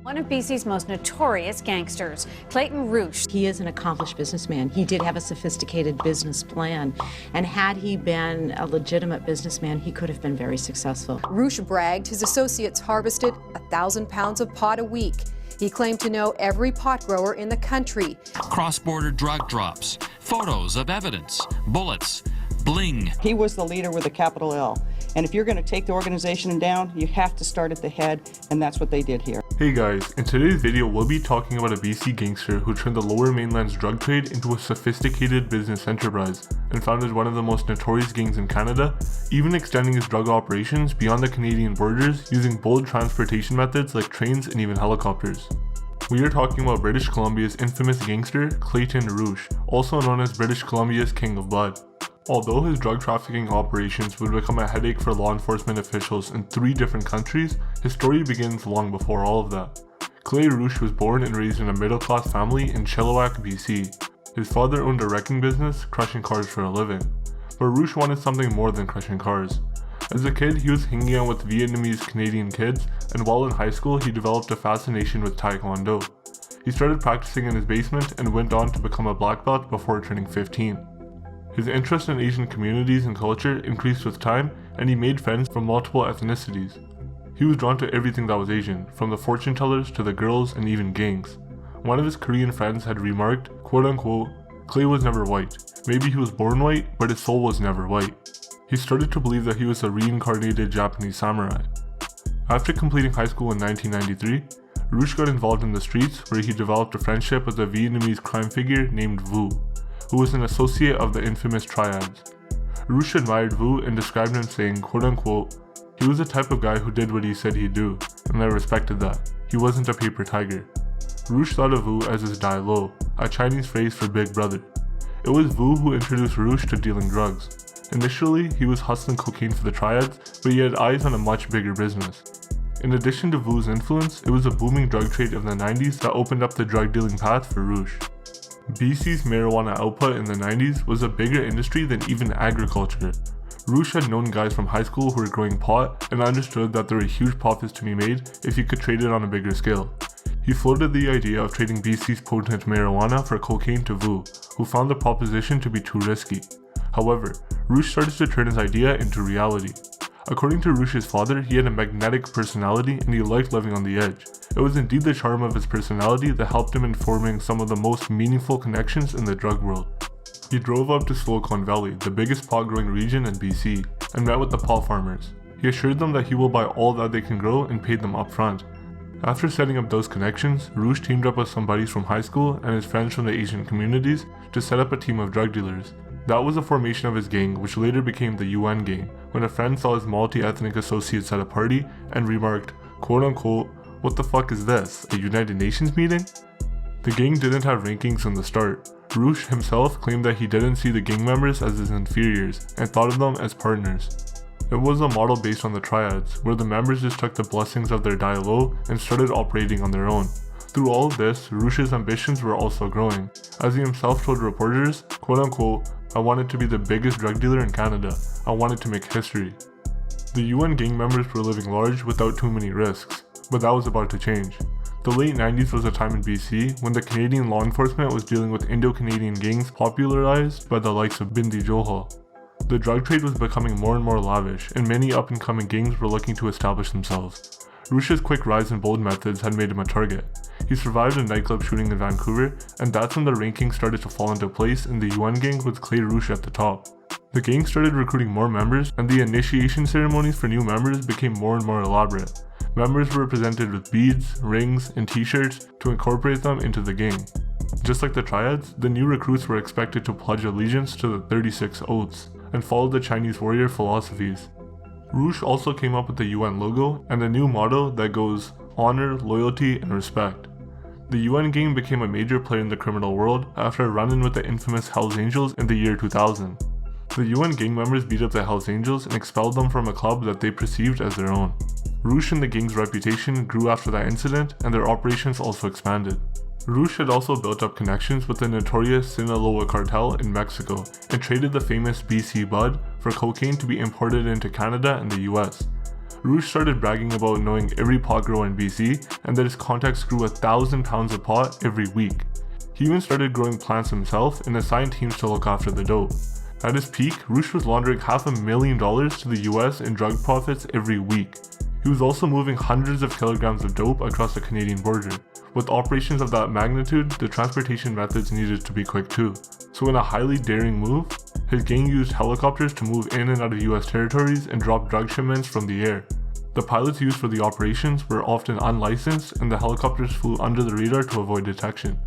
One of BC's most notorious gangsters, Clayton Roueche. He is an accomplished businessman. He did have a sophisticated business plan, and had he been a legitimate businessman, he could have been very successful. Roueche bragged his associates harvested 1,000 pounds of pot a week. He claimed to know every pot grower in the country. Cross-border drug drops, photos of evidence, bullets, bling. He was the leader with a capital L. And if you're going to take the organization down, you have to start at the head, and that's what they did here. Hey guys, in today's video we'll be talking about a BC gangster who turned the Lower Mainland's drug trade into a sophisticated business enterprise and founded one of the most notorious gangs in Canada, even extending his drug operations beyond the Canadian borders using bold transportation methods like trains and even helicopters. We are talking about British Columbia's infamous gangster, Clayton Roueche, also known as British Columbia's King of Blood. Although his drug trafficking operations would become a headache for law enforcement officials in 3 different countries, his story begins long before all of that. Clay Roueche was born and raised in a middle-class family in Chilliwack, BC. His father owned a wrecking business, crushing cars for a living. But Roueche wanted something more than crushing cars. As a kid, he was hanging out with Vietnamese Canadian kids, and while in high school, he developed a fascination with Taekwondo. He started practicing in his basement and went on to become a black belt before turning 15. His interest in Asian communities and culture increased with time, and he made friends from multiple ethnicities. He was drawn to everything that was Asian, from the fortune tellers to the girls and even gangs. One of his Korean friends had remarked, quote-unquote, "Clay was never white. Maybe he was born white, but his soul was never white." He started to believe that he was a reincarnated Japanese samurai. After completing high school in 1993, Roueche got involved in the streets where he developed a friendship with a Vietnamese crime figure named Vu, who was an associate of the infamous Triads. Roueche admired Vu and described him saying, quote-unquote, "He was the type of guy who did what he said he'd do, and I respected that. He wasn't a paper tiger." Roueche thought of Vu as his Dai Lo, a Chinese phrase for big brother. It was Vu who introduced Roueche to dealing drugs. Initially, he was hustling cocaine for the Triads, but he had eyes on a much bigger business. In addition to Vu's influence, it was a booming drug trade of the 90s that opened up the drug dealing path for Roueche. BC's marijuana output in the 90s was a bigger industry than even agriculture. Roueche had known guys from high school who were growing pot and understood that there were huge profits to be made if you could trade it on a bigger scale. He floated the idea of trading BC's potent marijuana for cocaine to Vu, who found the proposition to be too risky. However, Roueche started to turn his idea into reality. According to Roueche's father, he had a magnetic personality and he liked living on the edge. It was indeed the charm of his personality that helped him in forming some of the most meaningful connections in the drug world. He drove up to Slocon Valley, the biggest pot growing region in BC, and met with the pot farmers. He assured them that he will buy all that they can grow and paid them upfront. After setting up those connections, Roueche teamed up with some buddies from high school and his friends from the Asian communities to set up a team of drug dealers. That was the formation of his gang, which later became the UN gang, when a friend saw his multi-ethnic associates at a party and remarked, quote-unquote, "What the fuck is this, a United Nations meeting?" The gang didn't have rankings from the start. Roueche himself claimed that he didn't see the gang members as his inferiors and thought of them as partners. It was a model based on the Triads, where the members just took the blessings of their Dai Lo and started operating on their own. Through all of this, Roueche's ambitions were also growing, as he himself told reporters, quote-unquote, "I wanted to be the biggest drug dealer in Canada. I wanted to make history." The UN gang members were living large without too many risks, but that was about to change. The late 90s was a time in BC when the Canadian law enforcement was dealing with Indo-Canadian gangs popularized by the likes of Bindi Johal. The drug trade was becoming more and more lavish, and many up-and-coming gangs were looking to establish themselves. Roueche's quick rise and bold methods had made him a target. He survived a nightclub shooting in Vancouver, and that's when the rankings started to fall into place in the UN gang with Clay Roueche at the top. The gang started recruiting more members, and the initiation ceremonies for new members became more and more elaborate. Members were presented with beads, rings, and t-shirts to incorporate them into the gang. Just like the Triads, the new recruits were expected to pledge allegiance to the 36 oaths, and follow the Chinese warrior philosophies. Roueche also came up with the UN logo and a new motto that goes, "Honor, Loyalty, and Respect." The UN gang became a major player in the criminal world after a run-in with the infamous Hells Angels in the year 2000. The UN gang members beat up the Hells Angels and expelled them from a club that they perceived as their own. Roueche and the gang's reputation grew after that incident, and their operations also expanded. Roueche had also built up connections with the notorious Sinaloa Cartel in Mexico and traded the famous BC bud for cocaine to be imported into Canada and the US. Roueche started bragging about knowing every pot grower in BC and that his contacts grew 1,000 pounds of pot every week. He even started growing plants himself and assigned teams to look after the dope. At his peak, Roueche was laundering $500,000 to the US in drug profits every week. He was also moving hundreds of kilograms of dope across the Canadian border. With operations of that magnitude, the transportation methods needed to be quick too. So in a highly daring move, his gang used helicopters to move in and out of US territories and drop drug shipments from the air. The pilots used for the operations were often unlicensed, and the helicopters flew under the radar to avoid detection.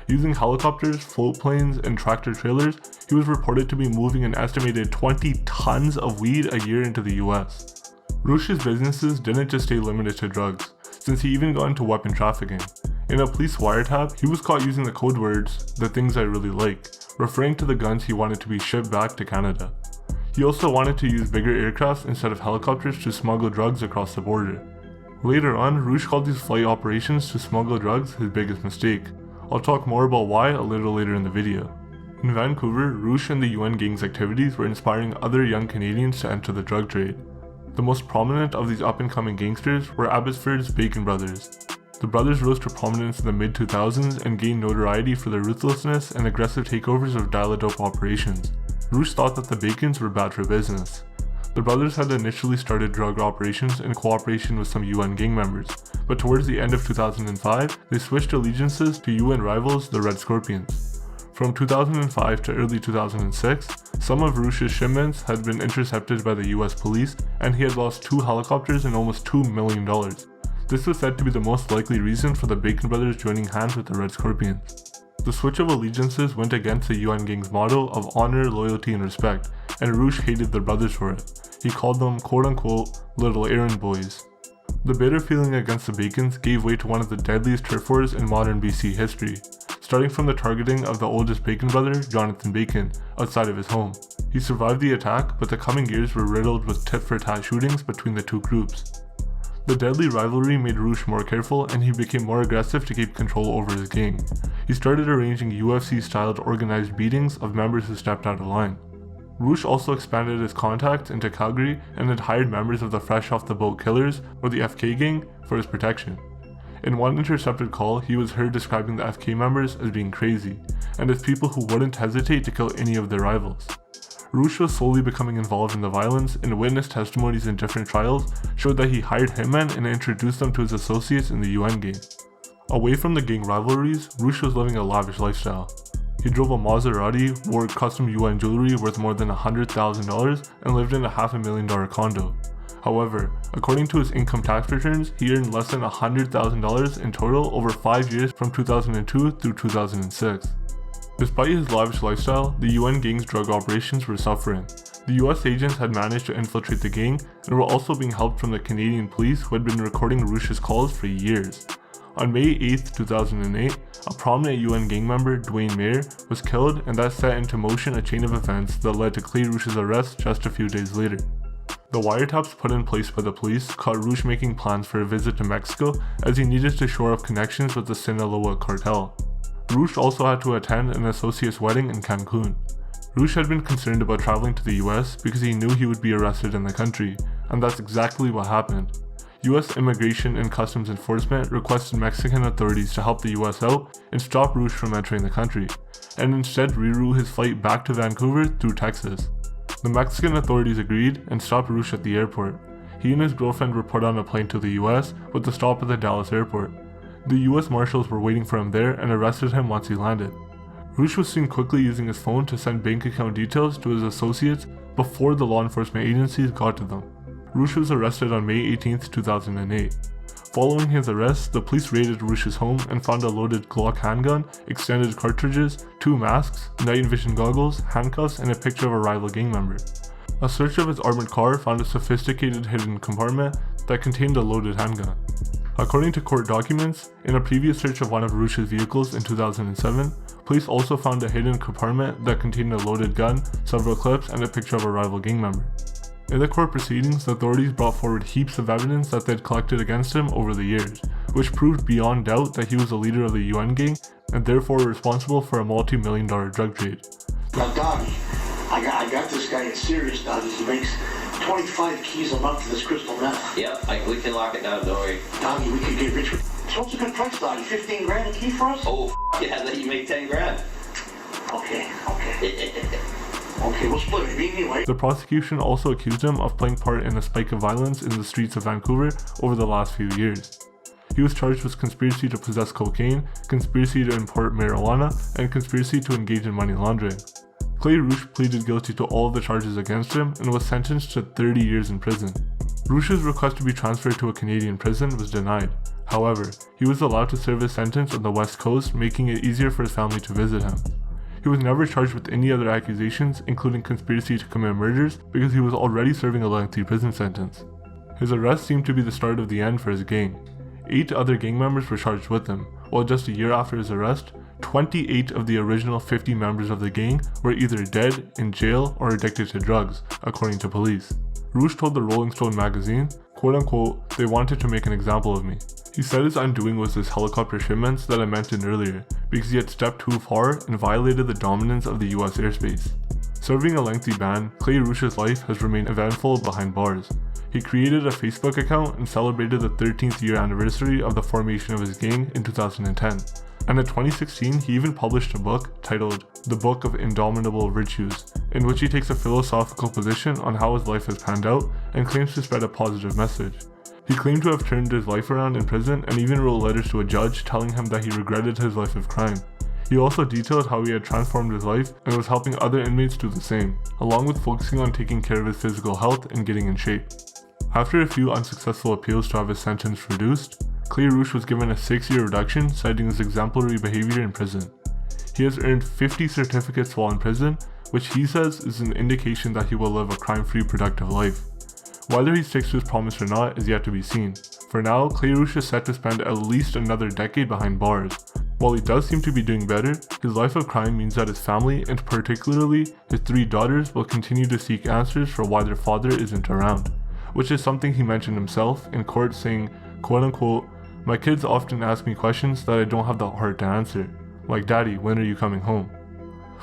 Using helicopters, float planes, and tractor trailers, he was reported to be moving an estimated 20 tons of weed a year into the US. Roueche's businesses didn't just stay limited to drugs, since he even got into weapon trafficking. In a police wiretap, he was caught using the code words, "the things I really like," referring to the guns he wanted to be shipped back to Canada. He also wanted to use bigger aircrafts instead of helicopters to smuggle drugs across the border. Later on, Roueche called these flight operations to smuggle drugs his biggest mistake. I'll talk more about why a little later in the video. In Vancouver, Roueche and the UN gang's activities were inspiring other young Canadians to enter the drug trade. The most prominent of these up-and-coming gangsters were Abbotsford's Bacon brothers. The brothers rose to prominence in the mid-2000s and gained notoriety for their ruthlessness and aggressive takeovers of dial-a-dope operations. Roueche thought that the Bacons were bad for business. The brothers had initially started drug operations in cooperation with some UN gang members, but towards the end of 2005, they switched allegiances to UN rivals, the Red Scorpions. From 2005 to early 2006, some of Roueche's shipments had been intercepted by the US police, and he had lost 2 helicopters and almost $2 million. This was said to be the most likely reason for the Bacon brothers joining hands with the Red Scorpions. The switch of allegiances went against the UN gang's motto of honor, loyalty, and respect, and Roueche hated the brothers for it. He called them quote-unquote little errand boys. The bitter feeling against the Bacons gave way to one of the deadliest turf wars in modern BC history, starting from the targeting of the oldest Bacon brother, Jonathan Bacon, outside of his home. He survived the attack, but the coming years were riddled with tit-for-tat shootings between the two groups. The deadly rivalry made Roueche more careful, and he became more aggressive to keep control over his gang. He started arranging UFC-styled organized beatings of members who stepped out of line. Roueche also expanded his contacts into Calgary and had hired members of the Fresh Off the Boat Killers, or the FK gang, for his protection. In one intercepted call, he was heard describing the FK members as being crazy, and as people who wouldn't hesitate to kill any of their rivals. Roueche was slowly becoming involved in the violence, and witness testimonies in different trials showed that he hired hitmen and introduced them to his associates in the UN gang. Away from the gang rivalries, Roueche was living a lavish lifestyle. He drove a Maserati, wore custom UN jewelry worth more than $100,000, and lived in a $500,000 condo. However, according to his income tax returns, he earned less than $100,000 in total over 5 years from 2002 through 2006. Despite his lavish lifestyle, the UN gang's drug operations were suffering. The US agents had managed to infiltrate the gang and were also being helped from the Canadian police who had been recording Roueche's calls for years. On May 8, 2008, a prominent UN gang member, Dwayne Mayer, was killed, and that set into motion a chain of events that led to Clay Roueche's arrest just a few days later. The wiretaps put in place by the police caught Roueche making plans for a visit to Mexico as he needed to shore up connections with the Sinaloa Cartel. Roueche also had to attend an associate's wedding in Cancun. Roueche had been concerned about traveling to the US because he knew he would be arrested in the country, and that's exactly what happened. US Immigration and Customs Enforcement requested Mexican authorities to help the US out and stop Roueche from entering the country, and instead reroute his flight back to Vancouver through Texas. The Mexican authorities agreed and stopped Roueche at the airport. He and his girlfriend were put on a plane to the US with a stop at the Dallas airport. The US Marshals were waiting for him there and arrested him once he landed. Roueche was seen quickly using his phone to send bank account details to his associates before the law enforcement agencies got to them. Roueche was arrested on May 18, 2008. Following his arrest, the police raided Roueche's home and found a loaded Glock handgun, extended cartridges, 2 masks, night vision goggles, handcuffs, and a picture of a rival gang member. A search of his armored car found a sophisticated hidden compartment that contained a loaded handgun. According to court documents, in a previous search of one of Roueche's vehicles in 2007, police also found a hidden compartment that contained a loaded gun, several clips, and a picture of a rival gang member. In the court proceedings, the authorities brought forward heaps of evidence that they'd collected against him over the years, which proved beyond doubt that he was a leader of the UN gang and therefore responsible for a multi-million-dollar drug trade. Now, Donnie, I got this guy in serious, Donnie. He makes 25 keys a month to this crystal meth. Yep, we can lock it down, don't worry. Doggy, we could get rich with. So what's a good price, Doggy? 15 grand a key for us? Oh, yeah, let you make 10 grand. Okay. Okay, we'll split it. Anyway. The prosecution also accused him of playing part in a spike of violence in the streets of Vancouver over the last few years. He was charged with conspiracy to possess cocaine, conspiracy to import marijuana, and conspiracy to engage in money laundering. Clay Roueche pleaded guilty to all of the charges against him and was sentenced to 30 years in prison. Roueche's request to be transferred to a Canadian prison was denied. However, he was allowed to serve his sentence on the West Coast, making it easier for his family to visit him. He was never charged with any other accusations, including conspiracy to commit murders, because he was already serving a lengthy prison sentence. His arrest seemed to be the start of the end for his gang. 8 other gang members were charged with him, while just a year after his arrest, 28 of the original 50 members of the gang were either dead, in jail, or addicted to drugs, according to police. Roueche told the Rolling Stone magazine, quote-unquote, "They wanted to make an example of me." He said his undoing was his helicopter shipments that I mentioned earlier, because he had stepped too far and violated the dominance of the US airspace. Serving a lengthy ban, Clay Roueche's life has remained eventful behind bars. He created a Facebook account and celebrated the 13th year anniversary of the formation of his gang in 2010. And in 2016, he even published a book titled The Book of Indomitable Virtues, in which he takes a philosophical position on how his life has panned out and claims to spread a positive message. He claimed to have turned his life around in prison and even wrote letters to a judge telling him that he regretted his life of crime. He also detailed how he had transformed his life and was helping other inmates do the same, along with focusing on taking care of his physical health and getting in shape. After a few unsuccessful appeals to have his sentence reduced, Clay Roueche was given a 6-year reduction, citing his exemplary behavior in prison. He has earned 50 certificates while in prison, which he says is an indication that he will live a crime-free, productive life. Whether he sticks to his promise or not is yet to be seen. For now, Clay Roueche is set to spend at least another decade behind bars. While he does seem to be doing better, his life of crime means that his family, and particularly his 3 daughters, will continue to seek answers for why their father isn't around, which is something he mentioned himself in court, saying, quote-unquote, "My kids often ask me questions that I don't have the heart to answer, like, Daddy, when are you coming home?"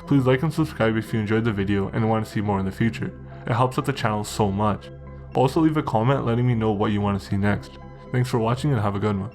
Please like and subscribe if you enjoyed the video and want to see more in the future. It helps out the channel so much. Also leave a comment letting me know what you want to see next. Thanks for watching and have a good one.